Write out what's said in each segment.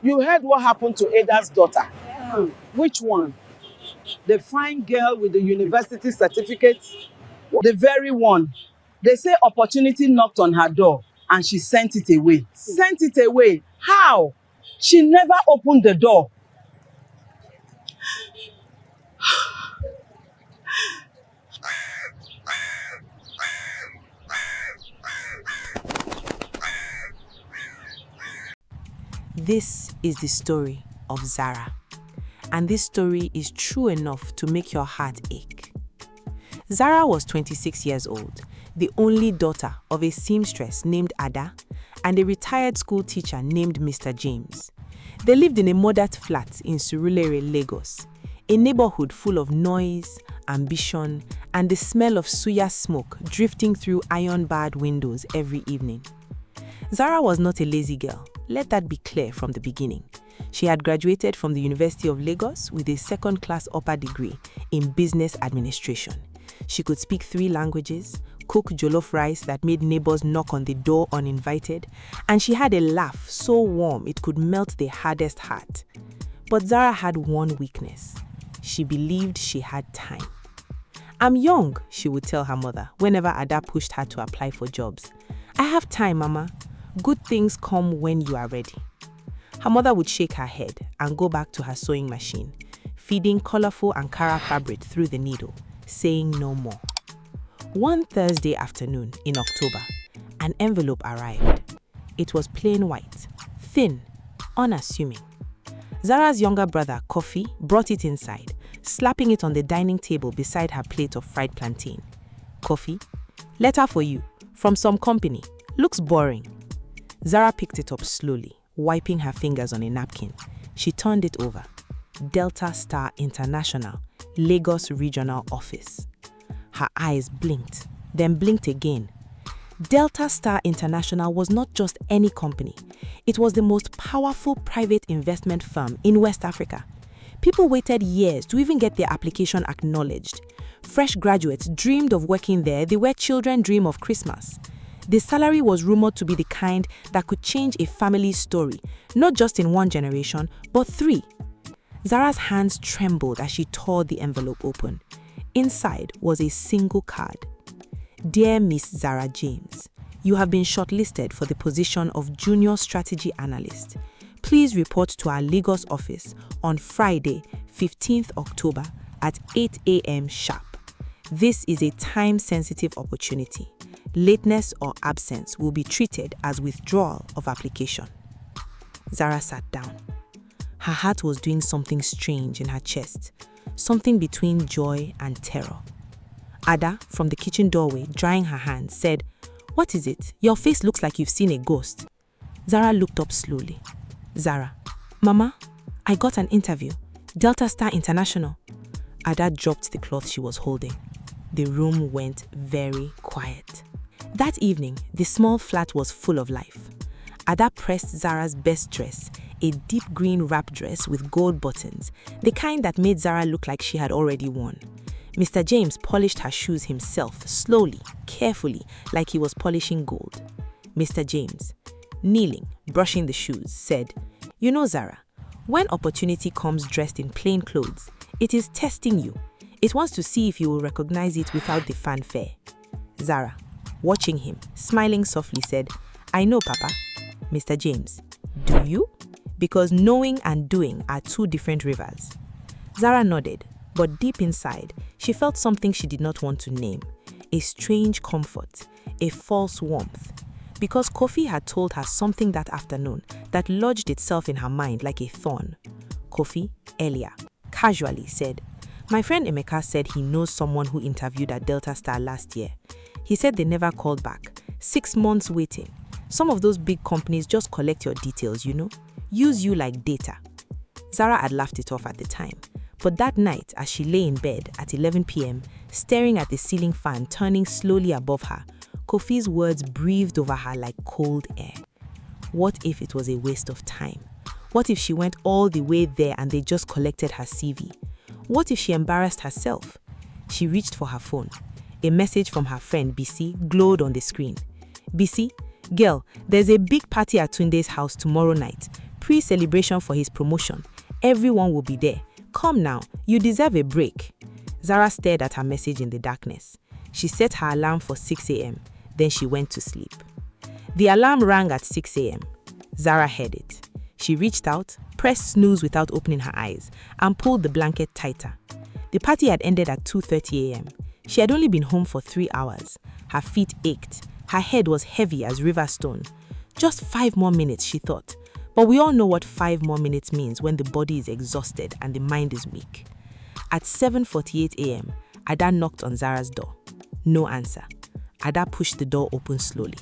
You heard what happened to Ada's daughter. Which one? The fine girl with the university certificate? The very one. They say opportunity knocked on her door and she sent it away. Sent it away? How? She never opened the door. This is the story of Zara, and this story is true enough to make your heart ache. Zara was 26 years old, the only daughter of a seamstress named Ada and a retired school teacher named Mr. James. They lived in a modest flat in Surulere, Lagos, a neighborhood full of noise, ambition, and the smell of suya smoke drifting through iron-barred windows every evening. Zara was not a lazy girl. Let that be clear from the beginning. She had graduated from the University of Lagos with a second-class upper degree in business administration. She could speak 3 languages, cook jollof rice that made neighbors knock on the door uninvited, and she had a laugh so warm it could melt the hardest heart. But Zara had one weakness. She believed she had time. "I'm young," she would tell her mother whenever Ada pushed her to apply for jobs. "I have time, Mama. Good things come when you are ready." Her mother would shake her head and go back to her sewing machine, feeding colorful Ankara fabric through the needle, saying no more. One Thursday afternoon in October, an envelope arrived. It was plain white, thin, unassuming. Zara's younger brother, Kofi, brought it inside, slapping it on the dining table beside her plate of fried plantain. "Kofi, letter for you, from some company. Looks boring." Zara picked it up slowly, wiping her fingers on a napkin. She turned it over. Delta Star International, Lagos Regional Office. Her eyes blinked, then blinked again. Delta Star International was not just any company. It was the most powerful private investment firm in West Africa. People waited years to even get their application acknowledged. Fresh graduates dreamed of working there the way children dream of Christmas. The salary was rumored to be the kind that could change a family's story, not just in 1 generation, but 3. Zara's hands trembled as she tore the envelope open. Inside was a single card. "Dear Miss Zara James, you have been shortlisted for the position of Junior Strategy Analyst. Please report to our Lagos office on Friday, 15th October at 8 a.m. sharp. This is a time-sensitive opportunity. Lateness or absence will be treated as withdrawal of application." Zara sat down. Her heart was doing something strange in her chest, something between joy and terror. Ada, from the kitchen doorway, drying her hands, said, "What is it? Your face looks like you've seen a ghost." Zara looked up slowly. "Zara, Mama, I got an interview. Delta Star International." Ada dropped the cloth she was holding. The room went very quiet. That evening, the small flat was full of life. Ada pressed Zara's best dress, a deep green wrap dress with gold buttons, the kind that made Zara look like she had already won. Mr. James polished her shoes himself, slowly, carefully, like he was polishing gold. Mr. James, kneeling, brushing the shoes, said, "You know, Zara, when opportunity comes dressed in plain clothes, it is testing you. It wants to see if you will recognize it without the fanfare." Zara, watching him, smiling softly, said, "I know, Papa." Mr. James, "Do you? Because knowing and doing are 2 different rivers." Zara nodded, but deep inside, she felt something she did not want to name, a strange comfort, a false warmth. Because Kofi had told her something that afternoon that lodged itself in her mind like a thorn. Kofi, earlier, casually said, "My friend Emeka said he knows someone who interviewed at Delta Star last year. He said they never called back. 6 months waiting. Some of those big companies just collect your details, you know? Use you like data." Zara had laughed it off at the time. But that night, as she lay in bed at 11 p.m., staring at the ceiling fan turning slowly above her, Kofi's words breathed over her like cold air. What if it was a waste of time? What if she went all the way there and they just collected her CV? What if she embarrassed herself? She reached for her phone. A message from her friend BC glowed on the screen. "BC, girl, there's a big party at Tunde's house tomorrow night. Pre-celebration for his promotion. Everyone will be there. Come now, you deserve a break. Zara stared at her message in the darkness. She set her alarm for 6 a.m. Then she went to sleep. The alarm rang at 6 a.m. Zara heard it. She reached out, pressed snooze without opening her eyes, and pulled the blanket tighter. The party had ended at 2:30 a.m. She had only been home for 3 hours. Her feet ached. Her head was heavy as river stone. Just 5 more minutes, she thought. But we all know what 5 more minutes means when the body is exhausted and the mind is weak. At 7:48 a.m., Ada knocked on Zara's door. No answer. Ada pushed the door open slowly.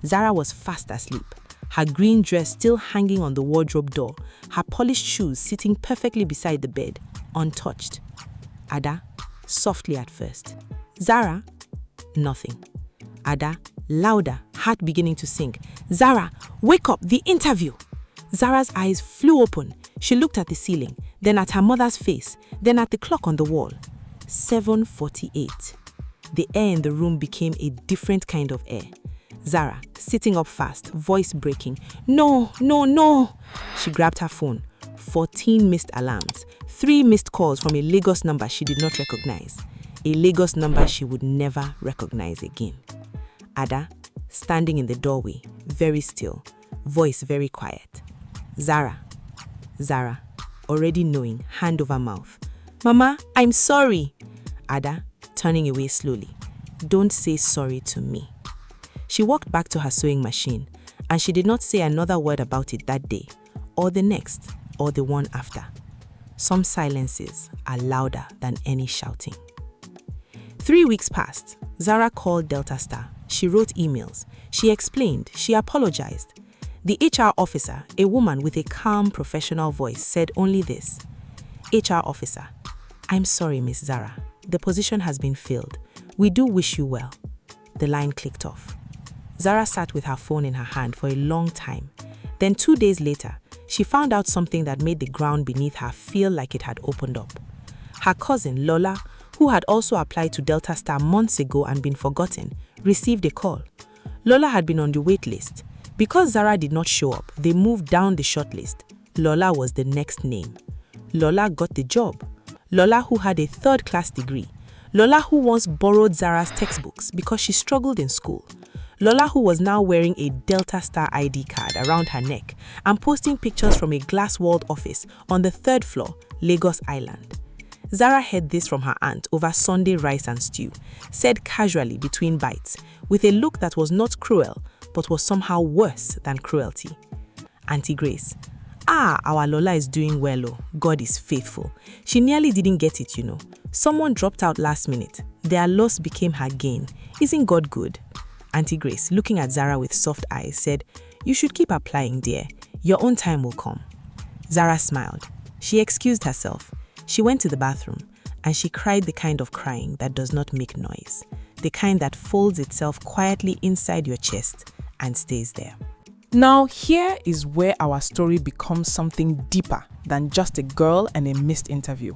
Zara was fast asleep, her green dress still hanging on the wardrobe door, her polished shoes sitting perfectly beside the bed, untouched. Ada, softly at first. Zara? Nothing. Ada, louder, heart beginning to sink. Zara, wake up, the interview! Zara's eyes flew open. She looked at the ceiling, then at her mother's face, then at the clock on the wall. 7:48. The air in the room became a different kind of air. Zara, sitting up fast, voice breaking. No, no, no! She grabbed her phone. 14 missed alarms. 3 missed calls from a Lagos number she did not recognize. A Lagos number she would never recognize again. Ada, standing in the doorway, very still, voice very quiet. Zara, already knowing, hand over mouth. Mama, I'm sorry. Ada, turning away slowly. Don't say sorry to me. She walked back to her sewing machine, and she did not say another word about it that day, or the next, or the one after. Some silences are louder than any shouting. 3 weeks passed. Zara called Delta Star. She wrote emails. She explained. She apologized. The HR officer, a woman with a calm, professional voice, said only this. HR officer, I'm sorry, Miss Zara. The position has been filled. We do wish you well. The line clicked off. Zara sat with her phone in her hand for a long time. Then 2 days later, she found out something that made the ground beneath her feel like it had opened up. Her cousin, Lola, who had also applied to Delta Star months ago and been forgotten, received a call. Lola had been on the wait list. Because Zara did not show up, they moved down the shortlist. Lola was the next name. Lola got the job. Lola, who had a 3rd-class degree. Lola, who once borrowed Zara's textbooks because she struggled in school. Lola, who was now wearing a Delta Star ID card around her neck and posting pictures from a glass-walled office on the 3rd floor, Lagos Island. Zara heard this from her aunt over Sunday rice and stew, said casually between bites, with a look that was not cruel, but was somehow worse than cruelty. Auntie Grace, our Lola is doing well, oh. God is faithful. She nearly didn't get it, you know. Someone dropped out last minute. Their loss became her gain. Isn't God good? Auntie Grace, looking at Zara with soft eyes, said, You should keep applying, dear. Your own time will come. Zara smiled. She excused herself. She went to the bathroom, and she cried the kind of crying that does not make noise, the kind that folds itself quietly inside your chest and stays there. Now, here is where our story becomes something deeper than just a girl and a missed interview.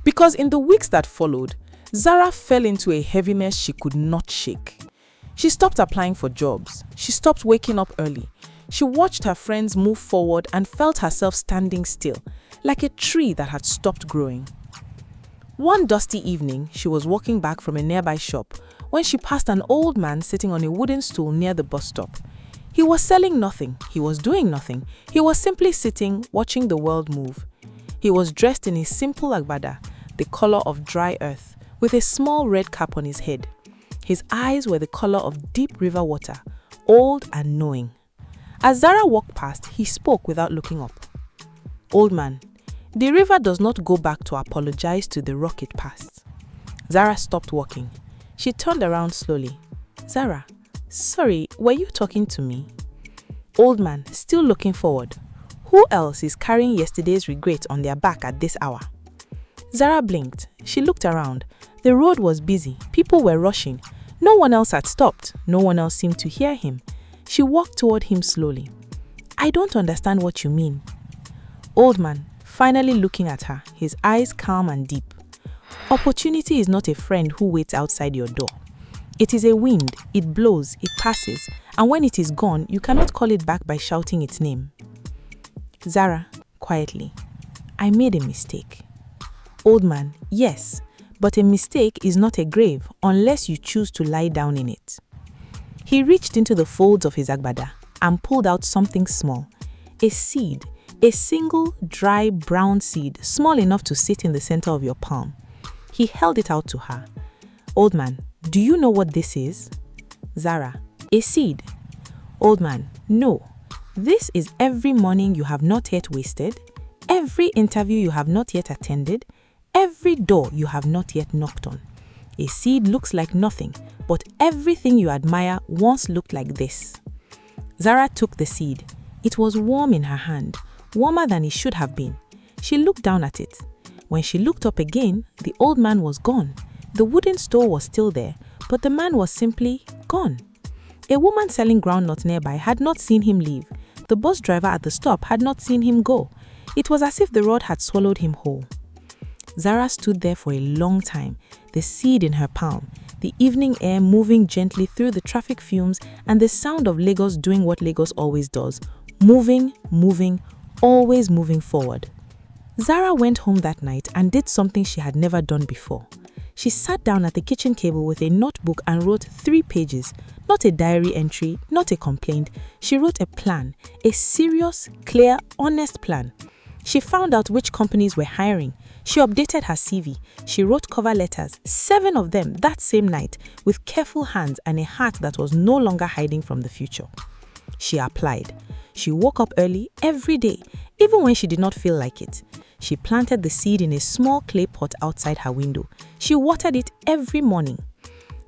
Because in the weeks that followed, Zara fell into a heaviness she could not shake. She stopped applying for jobs. She stopped waking up early. She watched her friends move forward and felt herself standing still, like a tree that had stopped growing. One dusty evening, she was walking back from a nearby shop when she passed an old man sitting on a wooden stool near the bus stop. He was selling nothing. He was doing nothing. He was simply sitting, watching the world move. He was dressed in a simple agbada, the color of dry earth, with a small red cap on his head. His eyes were the color of deep river water, old and knowing. As Zara walked past, he spoke without looking up. Old man, the river does not go back to apologize to the rock it passed. Zara stopped walking. She turned around slowly. Zara, sorry, were you talking to me? Old man, still looking forward. Who else is carrying yesterday's regret on their back at this hour? Zara blinked. She looked around. The road was busy. People were rushing. No one else had stopped. No one else seemed to hear him. She walked toward him slowly. I don't understand what you mean. Old man, finally looking at her, his eyes calm and deep. Opportunity is not a friend who waits outside your door. It is a wind, it blows, it passes, and when it is gone, you cannot call it back by shouting its name. Zara, quietly, I made a mistake. Old man, yes, but a mistake is not a grave unless you choose to lie down in it. He reached into the folds of his agbada and pulled out something small, a seed, a single dry brown seed small enough to sit in the center of your palm. He held it out to her. Old man, do you know what this is? Zara, a seed. Old man, no. This is every morning you have not yet wasted, every interview you have not yet attended, every door you have not yet knocked on. A seed looks like nothing, but everything you admire once looked like this. Zara took the seed. It was warm in her hand, warmer than it should have been. She looked down at it. When she looked up again, the old man was gone. The wooden store was still there, but the man was simply gone. A woman selling groundnut nearby had not seen him leave. The bus driver at the stop had not seen him go. It was as if the road had swallowed him whole. Zara stood there for a long time, the seed in her palm, the evening air moving gently through the traffic fumes, and the sound of Lagos doing what Lagos always does, moving, always moving forward. Zara went home that night and did something she had never done before. She sat down at the kitchen table with a notebook and wrote 3 pages, not a diary entry, not a complaint. She wrote a plan, a serious, clear, honest plan. She found out which companies were hiring. She updated her CV. She wrote cover letters, 7 of them that same night, with careful hands and a heart that was no longer hiding from the future. She applied. She woke up early every day, even when she did not feel like it. She planted the seed in a small clay pot outside her window. She watered it every morning.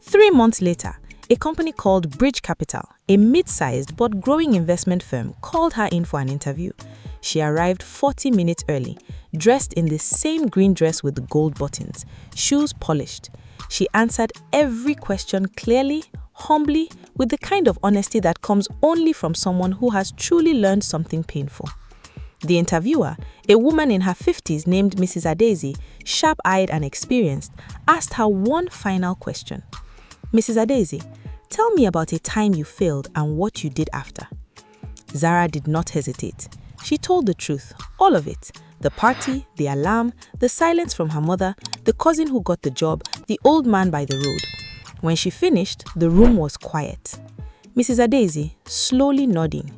3 months later, a company called Bridge Capital, a mid-sized but growing investment firm, called her in for an interview. She arrived 40 minutes early, dressed in the same green dress with the gold buttons, shoes polished. She answered every question clearly, humbly, with the kind of honesty that comes only from someone who has truly learned something painful. The interviewer, a woman in her 50s named Mrs. Adesi, sharp-eyed and experienced, asked her one final question. Mrs. Adesi, tell me about a time you failed and what you did after. Zara did not hesitate. She told the truth, all of it. The party, the alarm, the silence from her mother, the cousin who got the job, the old man by the road. When she finished, the room was quiet. Mrs. Adesi, slowly nodding.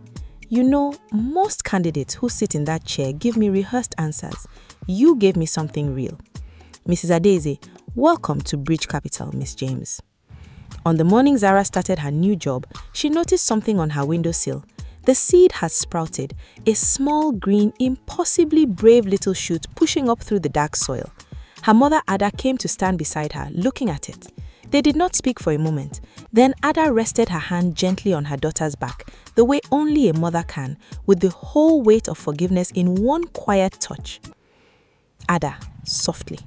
You know, most candidates who sit in that chair give me rehearsed answers. You gave me something real. Mrs. Adesi, welcome to Bridge Capital, Miss James. On the morning Zara started her new job, she noticed something on her windowsill. The seed had sprouted, a small, green, impossibly brave little shoot pushing up through the dark soil. Her mother Ada came to stand beside her, looking at it. They did not speak for a moment. Then Ada rested her hand gently on her daughter's back, the way only a mother can, with the whole weight of forgiveness in one quiet touch. Ada, softly.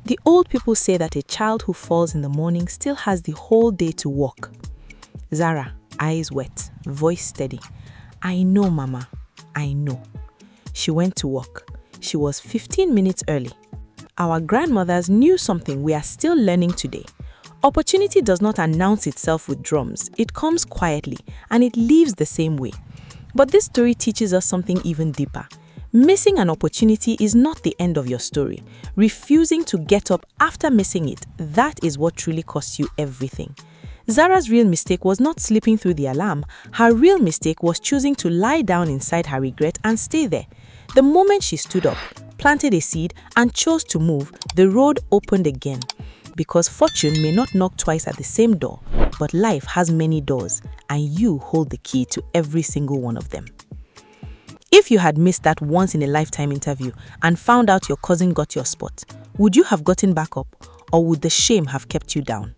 The old people say that a child who falls in the morning still has the whole day to walk. Zara, eyes wet, voice steady. I know, Mama. I know. She went to work. She was 15 minutes early. Our grandmothers knew something we are still learning today. Opportunity does not announce itself with drums. It comes quietly, and it leaves the same way. But this story teaches us something even deeper. Missing an opportunity is not the end of your story. Refusing to get up after missing it, that is what truly costs you everything. Zara's real mistake was not slipping through the alarm. Her real mistake was choosing to lie down inside her regret and stay there. The moment she stood up, planted a seed, and chose to move, the road opened again. Because fortune may not knock twice at the same door, but life has many doors, and you hold the key to every single one of them. If you had missed that once-in-a-lifetime interview and found out your cousin got your spot, would you have gotten back up, or would the shame have kept you down?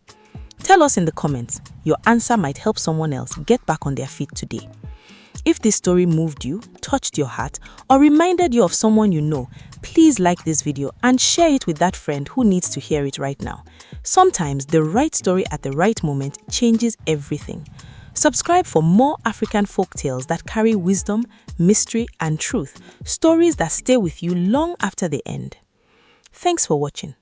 Tell us in the comments. Your answer might help someone else get back on their feet today. If this story moved you, touched your heart, or reminded you of someone you know, please like this video and share it with that friend who needs to hear it right now. Sometimes the right story at the right moment changes everything. Subscribe for more African folk tales that carry wisdom, mystery, and truth, stories that stay with you long after they end. Thanks for watching.